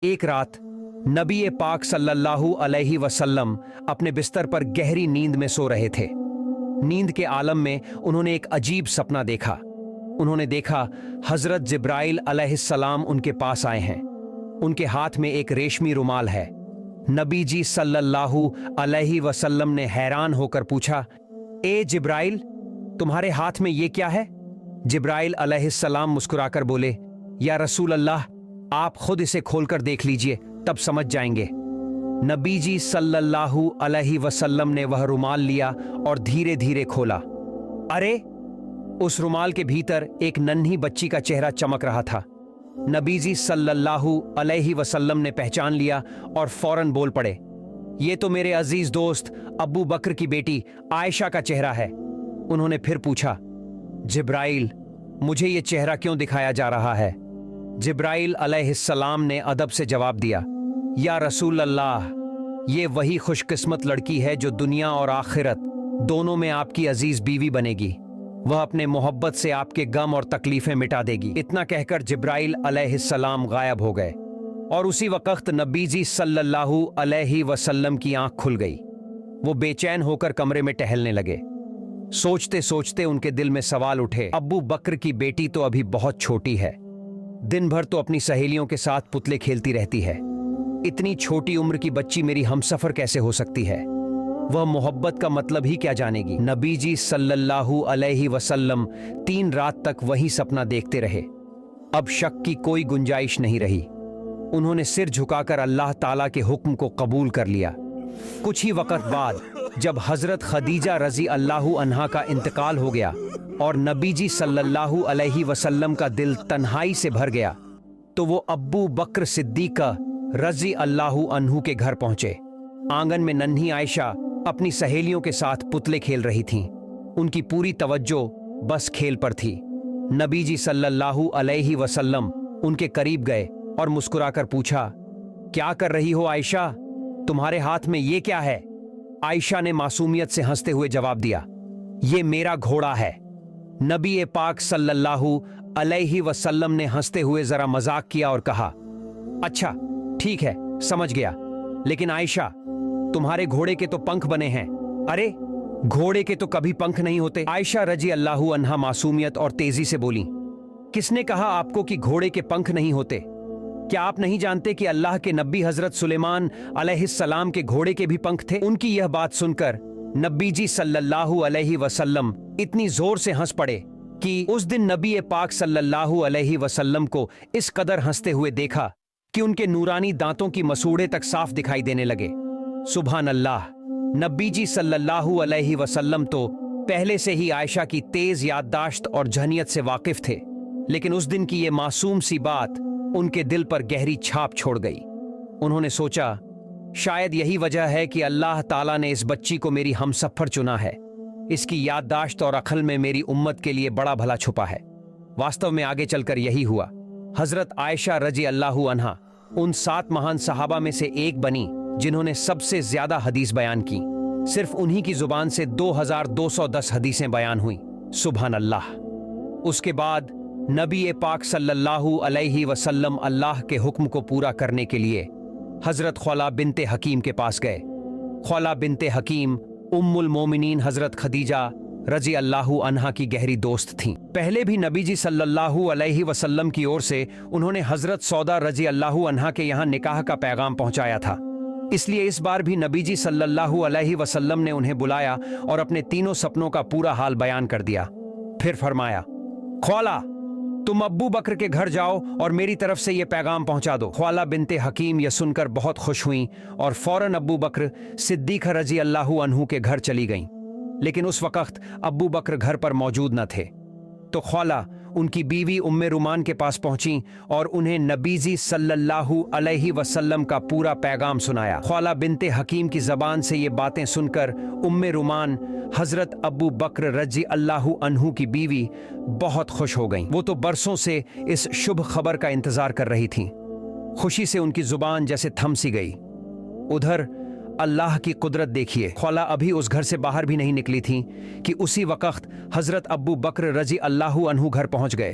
ایک رات نبی پاک صلی اللہ علیہ وسلم اپنے بستر پر گہری نیند میں سو رہے تھے۔ نیند کے عالم میں انہوں نے ایک عجیب سپنا دیکھا۔ انہوں نے دیکھا حضرت جبرائیل علیہ السلام ان کے پاس آئے ہیں۔ ان کے ہاتھ میں ایک ریشمی رومال ہے۔ نبی جی صلی اللہ علیہ وسلم نے حیران ہو کر پوچھا، اے جبرائیل، تمہارے ہاتھ میں یہ کیا ہے؟ جبرائیل علیہ السلام مسکرا کر بولے، یا رسول اللہ، آپ خود اسے کھول کر دیکھ لیجئے، تب سمجھ جائیں گے۔ نبی جی صلی اللہ علیہ وسلم نے وہ رومال لیا اور دھیرے دھیرے کھولا۔ ارے، اس رومال کے بھیتر ایک ننھی بچی کا چہرہ چمک رہا تھا۔ نبی جی صلی اللہ علیہ وسلم نے پہچان لیا اور فوراً بول پڑے، یہ تو میرے عزیز دوست ابو بکر کی بیٹی عائشہ کا چہرہ ہے۔ انہوں نے پھر پوچھا، جبرائیل، مجھے یہ چہرہ کیوں دکھایا جا رہا ہے؟ جبرائیل علیہ السلام نے ادب سے جواب دیا، یا رسول اللہ، یہ وہی خوش قسمت لڑکی ہے جو دنیا اور آخرت دونوں میں آپ کی عزیز بیوی بنے گی۔ وہ اپنے محبت سے آپ کے غم اور تکلیفیں مٹا دے گی۔ اتنا کہہ کر جبرائیل علیہ السلام غائب ہو گئے اور اسی وقت نبی جی صلی اللہ علیہ وسلم کی آنکھ کھل گئی۔ وہ بے چین ہو کر کمرے میں ٹہلنے لگے۔ سوچتے سوچتے ان کے دل میں سوال اٹھے، ابو بکر کی بیٹی تو ابھی بہت چھوٹی ہے، دن بھر تو اپنی سہیلیوں کے ساتھ پتلے کھیلتی رہتی ہے، اتنی چھوٹی عمر کی بچی میری ہمسفر کیسے ہو سکتی ہے؟ وہ محبت کا مطلب ہی کیا جانے گی؟ نبی جی صلی اللہ علیہ وسلم 3 رات تک وہی سپنا دیکھتے رہے۔ اب شک کی کوئی گنجائش نہیں رہی۔ انہوں نے سر جھکا کر اللہ تعالیٰ کے حکم کو قبول کر لیا۔ کچھ ہی وقت بعد جب حضرت خدیجہ رضی اللہ عنہا کا انتقال ہو گیا اور نبی جی صلی اللہ علیہ وسلم کا دل تنہائی سے بھر گیا، تو وہ ابو بکر صدیقہ رضی اللہ عنہ کے گھر پہنچے۔ آنگن میں ننھی عائشہ اپنی سہیلیوں کے ساتھ پتلے کھیل رہی تھیں۔ ان کی پوری توجہ بس کھیل پر تھی۔ نبی جی صلی اللہ علیہ وسلم ان کے قریب گئے اور مسکرا کر پوچھا، کیا کر رہی ہو عائشہ؟ تمہارے ہاتھ میں یہ کیا ہے؟ عائشہ نے معصومیت سے ہنستے ہوئے جواب دیا، یہ میرا گھوڑا ہے۔ نبی پاک صلی اللہ علیہ وسلم نے ہنستے ہوئے ذرا مذاق کیا اور کہا، اچھا ٹھیک ہے، سمجھ گیا، لیکن عائشہ، تمہارے گھوڑے کے تو پنکھ بنے ہیں۔ ارے، گھوڑے کے تو کبھی پنکھ نہیں ہوتے۔ عائشہ رضی اللہ عنہا معصومیت اور تیزی سے بولی، کس نے کہا آپ کو کہ گھوڑے کے پنکھ نہیں ہوتے؟ کیا آپ نہیں جانتے کہ اللہ کے نبی حضرت سلیمان علیہ السلام کے گھوڑے کے بھی پنکھ تھے؟ ان کی یہ بات سن کر نبی جی صلی اللہ علیہ وسلم اتنی زور سے ہنس پڑے کہ اس دن نبی پاک صلی اللہ علیہ وسلم کو اس قدر ہنستے ہوئے دیکھا کہ ان کے نورانی دانتوں کی مسوڑے تک صاف دکھائی دینے لگے۔ سبحان اللہ! نبی جی صلی اللہ علیہ وسلم تو پہلے سے ہی عائشہ کی تیز یادداشت اور ذہنیت سے واقف تھے، لیکن اس دن کی یہ معصوم سی بات ان کے دل پر گہری چھاپ چھوڑ گئی۔ انہوں نے سوچا، شاید یہی وجہ ہے کہ اللہ تعالیٰ نے اس بچی کو میری ہمسفر چنا ہے۔ اس کی یادداشت اور عقل میں میری امت کے لیے بڑا بھلا چھپا ہے۔ واستو میں آگے چل کر یہی ہوا۔ حضرت عائشہ رضی اللہ عنہا ان 7 مہان صحابہ میں سے ایک بنی جنہوں نے سب سے زیادہ حدیث بیان کی۔ صرف انہی کی زبان سے 2210 حدیثیں بیان ہوئیں۔ سبحان اللہ! اس کے بعد نبی پاک صلی اللہ علیہ وسلم اللہ کے حکم کو پورا کرنے کے لیے حضرت خولہ بنت حکیم کے پاس گئے۔ خولہ بنت حکیم ام المومنین حضرت خدیجہ رضی اللہ عنہا کی گہری دوست تھیں۔ پہلے بھی نبی جی صلی اللہ علیہ وسلم کی اور سے انہوں نے حضرت سودا رضی اللہ عنہا کے یہاں نکاح کا پیغام پہنچایا تھا، اس لیے اس بار بھی نبی جی صلی اللہ علیہ وسلم نے انہیں بلایا اور اپنے تینوں سپنوں کا پورا حال بیان کر دیا۔ پھر فرمایا، خولہ، تم ابو بکر کے گھر جاؤ اور میری طرف سے یہ پیغام پہنچا دو۔ خولہ بنت حکیم یہ سن کر بہت خوش ہوئیں اور فوراً ابو بکر صدیقہ رضی اللہ عنہ کے گھر چلی گئیں، لیکن اس وقت ابو بکر گھر پر موجود نہ تھے۔ تو خولہ ان کی بیوی ام رومان کے پاس پہنچیں اور انہیں نبی جی صلی اللہ علیہ وسلم کا پورا پیغام سنایا۔ خولہ بنت حکیم کی زبان سے یہ باتیں سن کر ام رومان حضرت ابو بکر رضی اللہ عنہ کی بیوی بہت خوش ہو گئیں۔ وہ تو برسوں سے اس شبھ خبر کا انتظار کر رہی تھیں۔ خوشی سے ان کی زبان جیسے تھم سی گئی۔ ادھر اللہ کی قدرت دیکھیے، خولہ ابھی اس گھر سے باہر بھی نہیں نکلی تھیں کہ اسی وقت حضرت ابو بکر رضی اللہ عنہ گھر پہنچ گئے۔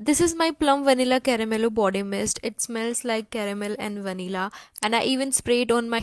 This is my plum vanilla caramello body mist. It smells like caramel and vanilla, and I even sprayed on my